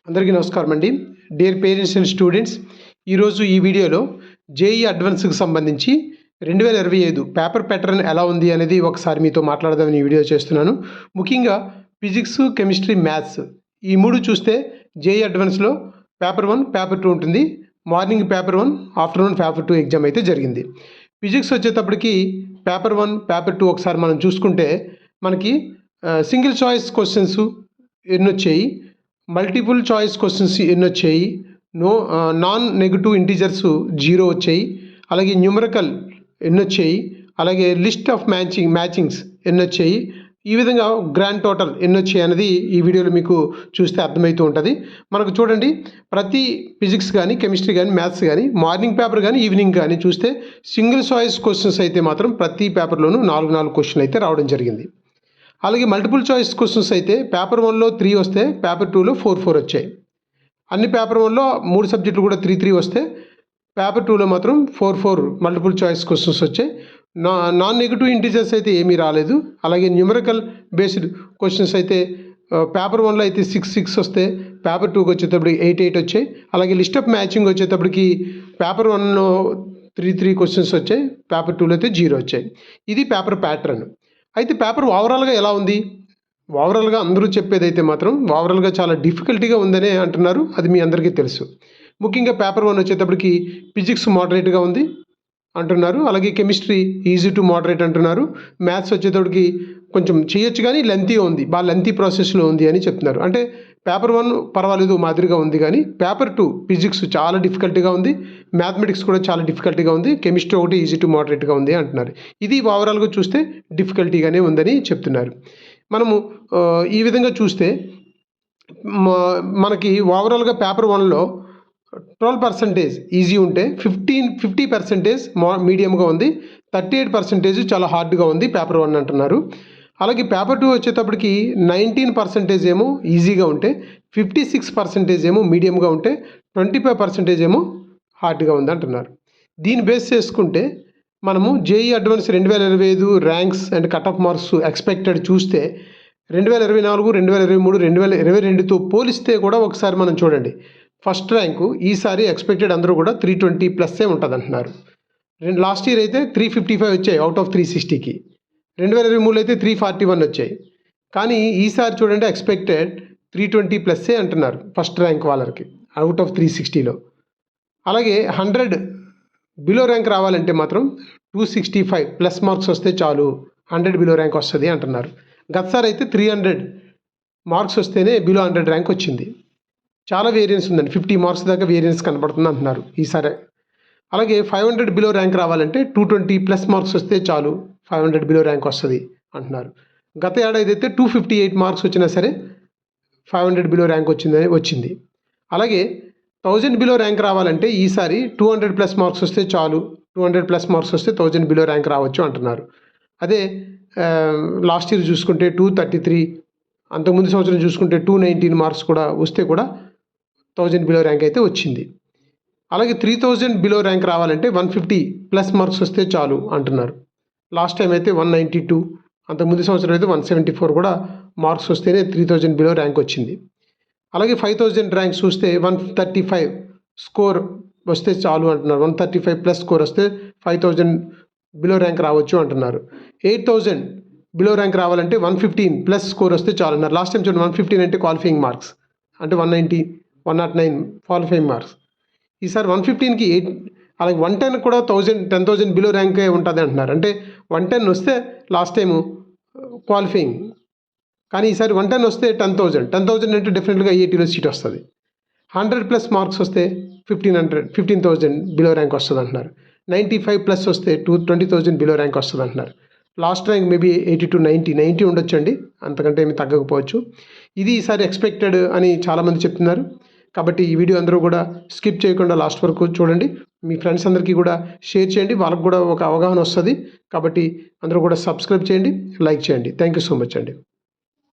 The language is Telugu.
అందరికీ నమస్కారం అండి. డియర్ పేరెంట్స్ అండ్ స్టూడెంట్స్, ఈరోజు ఈ వీడియోలో జేఈ అడ్వాన్స్కి సంబంధించి 2025 పేపర్ ప్యాటర్న్ ఎలా ఉంది అనేది ఒకసారి మీతో మాట్లాడదామని ఈ వీడియో చేస్తున్నాను. ముఖ్యంగా ఫిజిక్స్, కెమిస్ట్రీ, మ్యాథ్స్ ఈ మూడు చూస్తే జేఈ అడ్వాన్స్లో పేపర్ 1, పేపర్ 2 ఉంటుంది. Morning paper 1, afternoon paper 2 exam అయితే జరిగింది. ఫిజిక్స్ వచ్చేటప్పటికి పేపర్ 1, పేపర్ 2 ఒకసారి మనం చూసుకుంటే మనకి సింగిల్ చాయిస్ క్వశ్చన్స్ ఎన్ని వచ్చాయి, మల్టిపుల్ చాయిస్ క్వశ్చన్స్ ఎన్ని వచ్చాయి, నాన్ నెగటివ్ ఇంటీజర్స్ 0 వచ్చాయి, అలాగే న్యూమరికల్ ఎన్ని వచ్చాయి, అలాగే లిస్ట్ ఆఫ్ మ్యాచింగ్స్ ఎన్ని వచ్చాయి, ఈ విధంగా గ్రాండ్ టోటల్ ఎన్ని వచ్చాయి అనేది ఈ వీడియోలో మీకు చూస్తే అర్థమవుతూ ఉంటుంది. మనకు చూడండి, ప్రతి ఫిజిక్స్ కానీ, కెమిస్ట్రీ కానీ, మ్యాథ్స్ కానీ మార్నింగ్ పేపర్ కానీ, ఈవినింగ్ కానీ చూస్తే సింగిల్ చాయిస్ క్వశ్చన్స్ అయితే మాత్రం ప్రతి పేపర్లోనూ 4 క్వశ్చన్లు అయితే రావడం జరిగింది. అలాగే మల్టిపుల్ చాయిస్ క్వశ్చన్స్ అయితే పేపర్ 1లో 3 వస్తే పేపర్ 2లో 4 వచ్చాయి. అన్ని పేపర్ 1లో 3 సబ్జెక్టులు కూడా 3 వస్తే పేపర్ 2లో మాత్రం 4 మల్టిపుల్ చాయిస్ క్వశ్చన్స్ వచ్చాయి. నాన్ నెగటివ్ ఇంటీజర్స్ అయితే ఏమీ రాలేదు. అలాగే న్యూమరికల్ బేస్డ్ క్వశ్చన్స్ అయితే పేపర్ 1లో అయితే 6 వస్తే పేపర్ 2కి వచ్చేటప్పటికి 8 వచ్చాయి. అలాగే లిస్ట్ ఆఫ్ మ్యాచింగ్ వచ్చేటప్పటికి పేపర్ 1లో 3 క్వశ్చన్స్ వచ్చాయి, పేపర్ 2లో అయితే 0 వచ్చాయి. ఇది పేపర్ ప్యాటర్న్. అయితే పేపర్ ఓవరాల్గా ఎలా ఉంది? ఓవరాల్గా అందరూ చెప్పేది అయితే మాత్రం ఓవరాల్గా చాలా డిఫికల్టీగా ఉందనే అంటున్నారు. అది మీ అందరికీ తెలుసు. ముఖ్యంగా పేపర్ 1 వచ్చేటప్పటికి ఫిజిక్స్ మోడరేట్గా ఉంది అంటున్నారు. అలాగే కెమిస్ట్రీ ఈజీ టు మోడరేట్ అంటున్నారు. మ్యాథ్స్ వచ్చేటప్పటికి కొంచెం చేయొచ్చు కానీ లెంతీగా ఉంది, బాగా లెంతీ ప్రాసెస్లో ఉంది అని చెప్తున్నారు. అంటే పేపర్ 1 పర్వాలేదు మాదిరిగా ఉంది, కానీ పేపర్ 2 ఫిజిక్స్ చాలా డిఫికల్టీగా ఉంది, మ్యాథమెటిక్స్ కూడా చాలా డిఫికల్టీగా ఉంది, కెమిస్ట్రీ ఒకటి ఈజీ టు మోడరేట్గా ఉంది అంటున్నారు. ఇది ఓవరాల్గా చూస్తే డిఫికల్టీగానే ఉందని చెప్తున్నారు. మనము ఈ విధంగా చూస్తే మనకి ఓవరాల్గా పేపర్ 1లో 12% ఈజీ ఉంటే 50% మీడియంగా ఉంది, 38% చాలా హార్డ్గా ఉంది పేపర్ 1 అంటున్నారు. అలాగే పేపర్ 2 వచ్చేటప్పటికి 19% ఏమో ఈజీగా ఉంటే, 56% ఏమో మీడియంగా ఉంటే, 25% ఏమో హార్డ్గా ఉంది అంటున్నారు. దీన్ని బేస్ చేసుకుంటే మనము JEE advance 2025 ranks and cut off marks expected చూస్తే 2024, 2023, 2022తో పోలిస్తే కూడా ఒకసారి మనం చూడండి. ఫస్ట్ ర్యాంకు ఈసారి ఎక్స్పెక్టెడ్ అందరూ కూడా 320+ ఉంటుంది అంటున్నారు. లాస్ట్ ఇయర్ అయితే 355 వచ్చాయి అవుట్ ఆఫ్ 360కి. 2023 అయితే 341 వచ్చాయి. కానీ ఈసారి చూడండి ఎక్స్పెక్టెడ్ 320+ అంటున్నారు ఫస్ట్ ర్యాంక్ వాళ్ళకి అవుట్ ఆఫ్ 360లో. అలాగే 100 బిలో ర్యాంక్ రావాలంటే మాత్రం 265+ మార్క్స్ వస్తే చాలు, 100 బిలో ర్యాంక్ వస్తుంది అంటున్నారు. గతసారి అయితే 300 మార్క్స్ వస్తేనే బిలో 100 ర్యాంక్ వచ్చింది. చాలా వేరియన్స్ ఉందండి, 50 మార్క్స్ దాకా వేరియన్స్ కనపడుతుంది అంటున్నారు ఈసారి. అలాగే 500 బిలో ర్యాంక్ రావాలంటే 220+ మార్క్స్ వస్తే చాలు, 500 బిలో ర్యాంక్ వస్తుంది అంటున్నారు. గత ఏడాది అయితే 258 మార్క్స్ వచ్చినా సరే 500 బిలో ర్యాంక్ వచ్చింది. అలాగే 1000 బిలో ర్యాంక్ రావాలంటే ఈసారి 200+ మార్క్స్ వస్తే చాలు, 200+ మార్క్స్ వస్తే 1000 బిలో ర్యాంక్ రావచ్చు అంటున్నారు. అదే లాస్ట్ ఇయర్ చూసుకుంటే 233, అంతకుముందు సంవత్సరం చూసుకుంటే 219 మార్క్స్ కూడా వస్తే కూడా 1000 బిలో ర్యాంక్ అయితే వచ్చింది. అలాగే 3000 బిలో ర్యాంక్ రావాలంటే 150+ మార్క్స్ వస్తే చాలు అంటున్నారు. లాస్ట్ టైం అయితే 192, అంతకుముందు సంవత్సరం అయితే 174 కూడా మార్క్స్ వస్తేనే 3000 బిలో ర్యాంక్ వచ్చింది. అలాగే 5000 ర్యాంక్ చూస్తే 135 స్కోర్ వస్తే చాలు అంటున్నారు. 135+ స్కోర్ వస్తే 5000 బిలో ర్యాంక్ రావచ్చు అంటున్నారు. 8000 బిలో ర్యాంక్ రావాలంటే 115+ స్కోర్ వస్తే చాలు అన్నారు. లాస్ట్ టైం చూడండి 115 అంటే క్వాలిఫైయింగ్ మార్క్స్, అంటే 190, 109 క్వాలిఫైయింగ్ మార్క్స్. ఈసారి 115కి 8, అలాగే 110 కూడా 10,000 బిలో ర్యాంకే ఉంటుంది అంటున్నారు. అంటే 110 వస్తే లాస్ట్ టైము క్వాలిఫైయింగ్, కానీ ఈసారి 110 వస్తే 10,000 అంటే డెఫినెట్గా ఐఐటీలో సీట్ వస్తుంది. 100+ మార్క్స్ వస్తే 15,000 బిలో ర్యాంక్ వస్తుంది అంటున్నారు. 95+ వస్తే 20,000 బిలో ర్యాంక్ వస్తుంది అంటున్నారు. లాస్ట్ ర్యాంక్ మేబీ 80 to 90 ఉండొచ్చండి, అంతకంటే ఏమి తగ్గకపోవచ్చు. ఇది ఈసారి ఎక్స్పెక్టెడ్ అని చాలామంది చెప్తున్నారు. కాబట్టి ఈ వీడియో అందరూ కూడా స్కిప్ చేయకుండా లాస్ట్ వరకు చూడండి. మీ ఫ్రెండ్స్ అందరికీ కూడా షేర్ చేయండి, వాళ్ళకు కూడా ఒక అవగాహన వస్తుంది. కాబట్టి అందరూ కూడా సబ్స్క్రైబ్ చేయండి, లైక్ చేయండి. థ్యాంక్ యూ సో మచ్ అండి.